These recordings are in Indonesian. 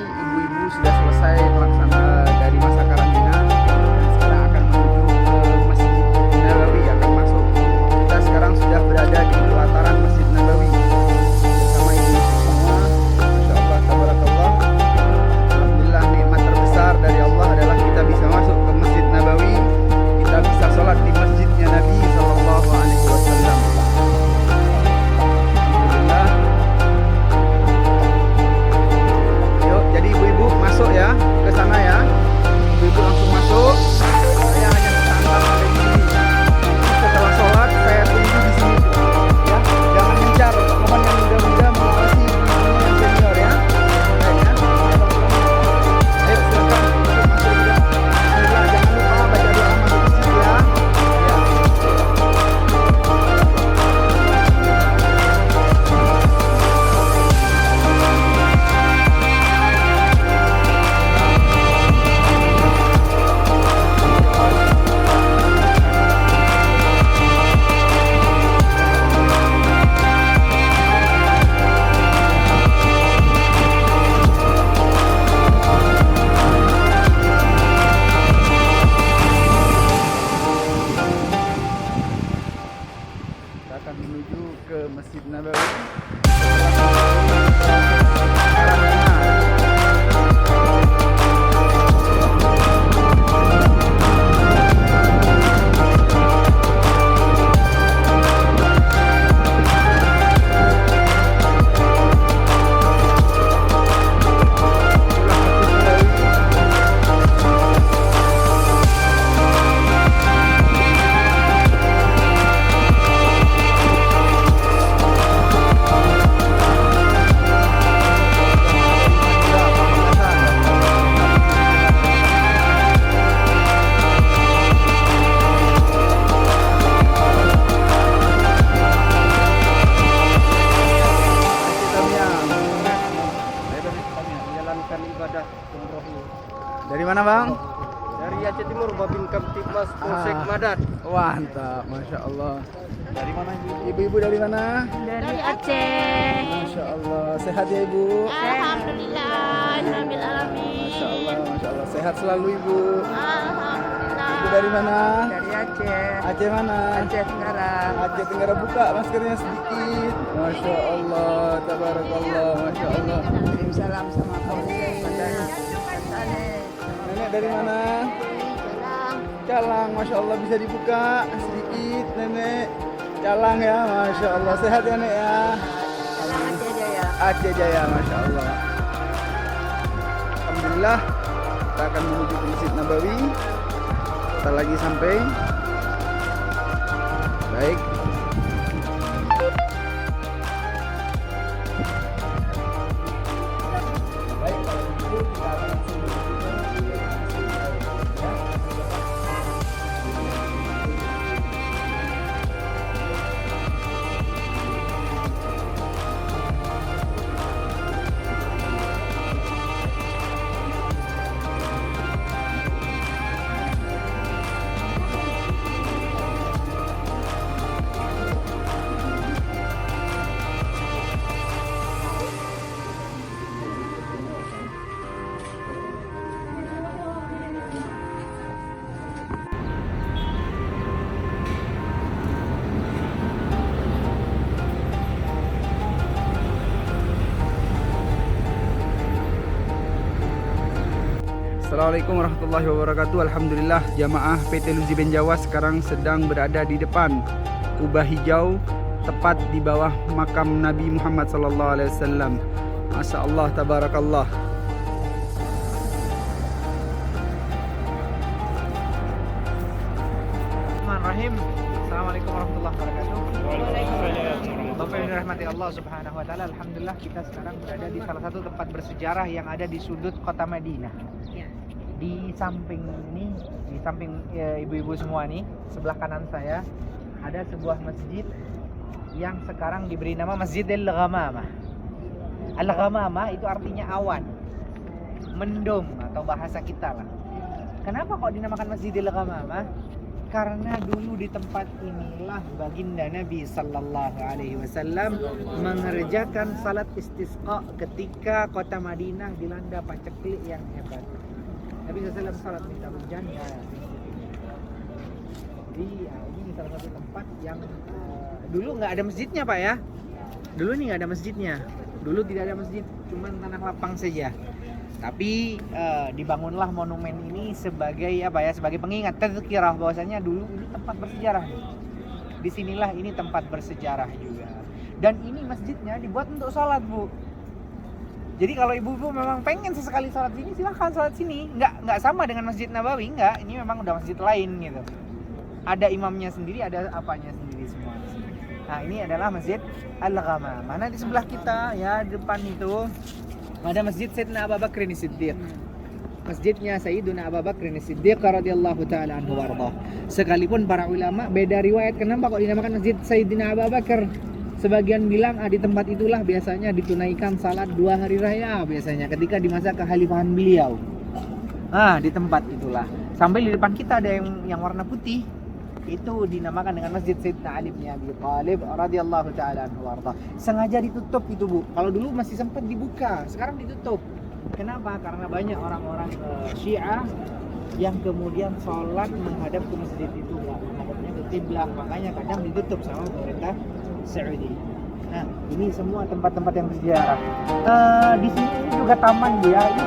ibu-ibu sudah selesai melaksanakan dari masa karantina dan sekarang akan menuju ke Masjid Nabawi, akan masuk. Kita sekarang sudah berada di pelataran Masjid Nabawi bersama ibu semua. Masya Allah, tabarakallah. Alhamdulillah, nikmat terbesar dari Allah adalah kita bisa masuk ke Masjid Nabawi, kita bisa sholat di masjidnya Nabi Sallallahu Alaihi Wasallam. Alhamdulillah. Yuk, jadi ibu-ibu masuk ya ke sana ya. Ibu-ibu langsung masuk. Saya hanya santai di sini. Setelah sholat saya tunggu di sini. Ya, jangan gencar. Mohon yang muda-muda mengawasi ibu-ibu yang senior ya. Baik ya. Ayo silakan masuk juga. Bismillah, jangan lupa baca doa masuk masjid ya. Ya. Kita akan menuju ke Masjid Nabawi. Menjalankan ibadah umroh Dari mana bang? dari Aceh Timur, Babin Kamtipmas Polsek Madat. Mantap, masya Allah. Dari mana ibu-ibu dari mana? Dari Aceh. Masya Allah, sehat ya ibu? Alhamdulillah, Nabil Alamin. Masya Allah, masya Allah, sehat selalu ibu. Alhamdulillah. Ibu dari mana? Dari Aceh, Aceh mana? Aceh Tenggara. Aceh Tenggara, buka maskernya sedikit. Masya Allah, tabarakallah, masya Allah. Kirim salam sama Polsek Madat. Nenek dari mana? Calang, masya Allah, bisa dibuka sedikit nenek. Calang ya, masya Allah, sehat ya nek ya. Aceh Jaya. Aceh Jaya, masya Allah. Alhamdulillah, kita akan menuju ke Masjid Nabawi. Kita lagi sampai. Baik. Baik, kalau begitu kita akan langsung menuju ke Masjid Nabawi ya. Assalamualaikum warahmatullahi wabarakatuh. Alhamdulillah, jamaah PT Luzi Benjawa sekarang sedang berada di depan kubah hijau, tepat di bawah makam Nabi Muhammad SAW. Masya Allah, tabarakallah. Bismillahirrahmanirrahim. Assalamualaikum warahmatullahi wabarakatuh. Bapak yang dirahmati Allah Subhanahu wa taala, alhamdulillah kita sekarang berada di salah satu tempat bersejarah yang ada di sudut kota Madinah. Di samping ini, di samping ibu-ibu semua nih, sebelah kanan saya ada sebuah masjid yang sekarang diberi nama Masjidil Ghamamah. Al-Ghamamah itu artinya awan, mendung atau bahasa kita lah. Kenapa kok dinamakan Masjidil Ghamamah? Karena dulu di tempat inilah baginda Nabi Sallallahu Alaihi Wasallam mengerjakan salat istisqa ketika kota Madinah dilanda paceklik yang hebat. Nabi SAW salat minta hujan ya. Jadi ini salah satu tempat yang dulu nggak ada masjidnya Pak ya. Dulu nih nggak ada masjidnya. Dulu tidak ada masjid, cuma tanah lapang saja. Tapi dibangunlah monumen ini sebagai apa ya? Sebagai pengingat, tazkirah bahwasanya dulu ini tempat bersejarah. Disinilah ini tempat bersejarah juga. Dan ini masjidnya dibuat untuk sholat Bu. Jadi kalau ibu-ibu memang pengen sesekali sholat sini, silahkan sholat sini. Nggak sama dengan Masjid Nabawi, nggak. Ini memang udah masjid lain gitu. Ada imamnya sendiri, ada apanya sendiri semua. Nah ini adalah Masjid Al-Ghamam. Mana di sebelah kita ya, depan itu ada Masjid Sayyidina Abu Bakr As-Siddiq. Masjidnya Sayyidina Abu Bakr As-Siddiq radhiyallahu taala anhu warḍah. Sekalipun para ulama beda riwayat kenapa kok dinamakan Masjid Sayyidina Abu Bakar. Sebagian bilang di tempat itulah biasanya ditunaikan salat 2 hari raya biasanya ketika di masa kekhalifahan beliau. Di tempat itulah. Sampai di depan kita ada yang warna putih. Itu dinamakan dengan Masjid Sayyidina Ali bin Abi Thalib radhiyallahu taala anhu warḍah. Sengaja ditutup itu Bu. Kalau dulu masih sempat dibuka, sekarang ditutup. Kenapa? Karena banyak orang-orang Syiah yang kemudian sholat menghadap ke masjid itu, nggak menghadapnya ke kiblat, makanya kadang ditutup sama pemerintah Saudi. Nah, ini semua tempat-tempat yang bersejarah. Di sini juga taman Bu ya. Ini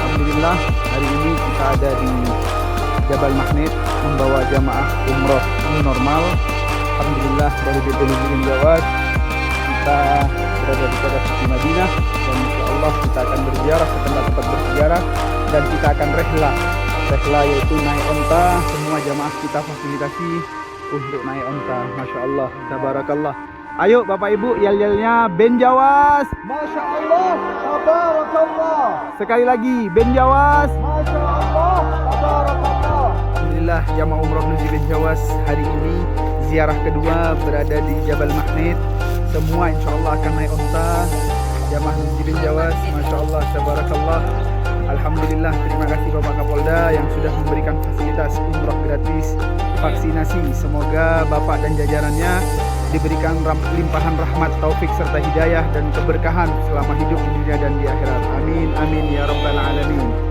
Alhamdulillah hari ini kita ada di Jabal Mahnet membawa jamaah umroh new normal. Alhamdulillah dari BPNUGM Jawa kita berada di kota suci Madinah dan insyaallah kita akan berziarah ke tempat-tempat bersejarah dan kita akan rehla yaitu naik onta. Semua jamaah kita fasilitasi untuk naik onta. Masya Allah, tabarakallah. Ayo Bapak Ibu, yel-yelnya Ben Jawas. Masya Allah, tabarakallah. Sekali lagi Ben Jawas. Masya Allah, tabarakallah. Alhamdulillah jamaah umroh menuju Ben Jawas hari ini ziarah kedua berada di Jabal Mahnet. Semua insya Allah akan naik onta. Jamaah menuju Ben Jawas, Masya Allah, tabarakallah. Alhamdulillah, terima kasih Bapak Kapolda yang sudah memberikan fasilitas umroh gratis, vaksinasi. Semoga Bapak dan jajarannya diberikan limpahan rahmat, taufik serta hidayah dan keberkahan selama hidup di dunia dan di akhirat. Amin amin ya rabbal alamin.